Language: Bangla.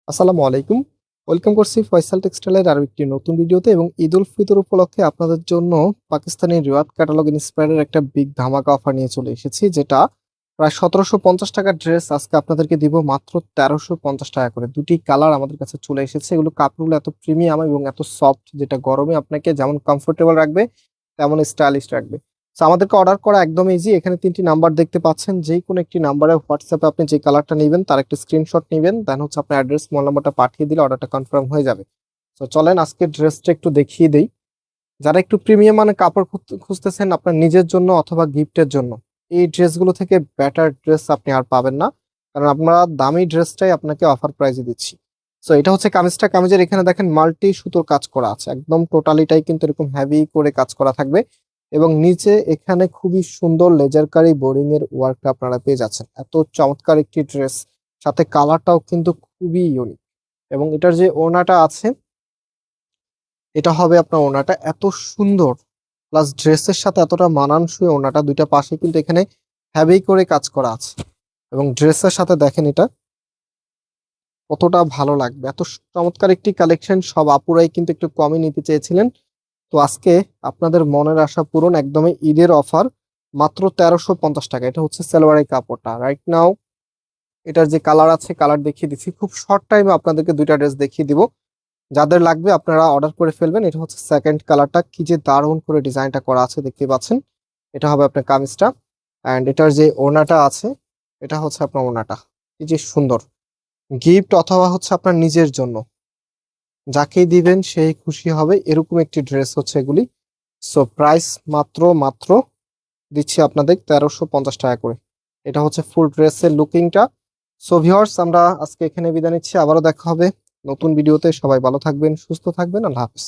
আসসালামু আলাইকুম। ওয়েলকাম করছি ফয়সাল টেক্সটাইলের আরো একটি নতুন ভিডিওতে এবং ঈদ উল ফিতর উপলক্ষে আপনাদের জন্য পাকিস্তানি রিওয়াত ক্যাটালগ ইন্সপায়ারের একটা বিগ ধামাকা অফার নিয়ে চলে এসেছি, যেটা প্রায় 1750 টাকার ড্রেস আজকে আপনাদেরকে দিব মাত্র 1350 টাকা করে। দুটি কালার আমাদের কাছে চলে এসেছে। এগুলো কাপড়গুলো এত প্রিমিয়াম এবং এত সফট, যেটা গরমে আপনাকে যেমন কমফোর্টেবল রাখবে তেমন স্টাইলিশ রাখবে। তো আমাদেরকে অর্ডার করা একদম ইজি। এখানে তিনটি নাম্বার দেখতে পাচ্ছেন, যে কোনো একটি নাম্বারে হোয়াটসঅ্যাপে আপনি যে কালারটা নেবেন তার একটা স্ক্রিনশট নেবেন, দেন হচ্ছে আপনার অ্যাড্রেস মোবাইল নাম্বারটা পাঠিয়ে দিলে অর্ডারটা কনফার্ম হয়ে যাবে। তো চলেন আজকে ড্রেসটা একটু দেখিয়ে দেই। যারা একটু প্রিমিয়াম মানে কাপড় খুঁজতেছেন আপনার নিজের জন্য অথবা গিফটের জন্য, এই ড্রেসগুলো থেকে বেটার ড্রেস আপনি আর পাবেন না, কারণ আমরা দামি ড্রেসটাই আপনাকে অফার প্রাইসে দিচ্ছি। সো এটা হচ্ছে কামিজটা। কামিজের এখানে দেখেন মাল্টি সুতোর কাজ করা আছে, একদম টোটালিটাই কিন্তু এরকম হেভি করে কাজ করা থাকবে। এবং নিচে এখানে খুবই সুন্দর লেজারকারি বোরিং এর ওয়ার্কটা আপনারা পেয়ে যাচ্ছেন। এত চমৎকার একটি ড্রেস, সাথে কালারটাও কিন্তু খুবই ইউনিক। এবং এটার যে ওড়নাটা আছে, এটা হবে আপনার ওড়নাটা এত সুন্দর, প্লাস ড্রেসের সাথে এতটা মানানসই ওড়নাটা। দুইটা পাশে কিন্তু এখানে হেভি করে কাজ করা আছে এবং ড্রেসের সাথে দেখেন এটা কতটা ভালো লাগবে। এত চমৎকার একটি কালেকশন, সব আপুরাই কিন্তু একটু কমই নিতে চেয়েছিলেন। তো আজকে আপনাদের মনের আশা পূরণ, একদমই ঈদের অফার, মাত্র 1350 টাকা। এটা হচ্ছে সালোয়ারের কাপড়টা রাইট নাও। এটার যে কালার আছে কালার দেখিয়ে দিচ্ছি, খুব শর্ট টাইমে আপনাদেরকে দুইটা ড্রেস দেখিয়ে দিব। যাদের লাগবে আপনারা অর্ডার করে ফেলবেন। এটা হচ্ছে সেকেন্ড কালারটা, কি যে দারুণ করে ডিজাইনটা করা আছে দেখতে পাচ্ছেন। এটা হবে আপনার কামিজটা। অ্যান্ড এটার যে ওড়নাটা আছে, এটা হচ্ছে আপনার ওড়নাটা, কি যে সুন্দর। গিফট অথবা হচ্ছে আপনার নিজের জন্য, যাকেই দিবেন সেই খুশি হবে, এরকম একটি ড্রেস হচ্ছে এগুলি। সো প্রাইস মাত্র মাত্র দিচ্ছি আপনাদের 1350 টাকা করে। এটা হচ্ছে ফুল ড্রেসের লুকিংটা। সো ভিউয়ার্স, আমরা আজকে এখানে বিদায় নিচ্ছি, আবারও দেখা হবে নতুন ভিডিওতে। সবাই ভালো থাকবেন, সুস্থ থাকবেন, আল্লাহ হাফেজ।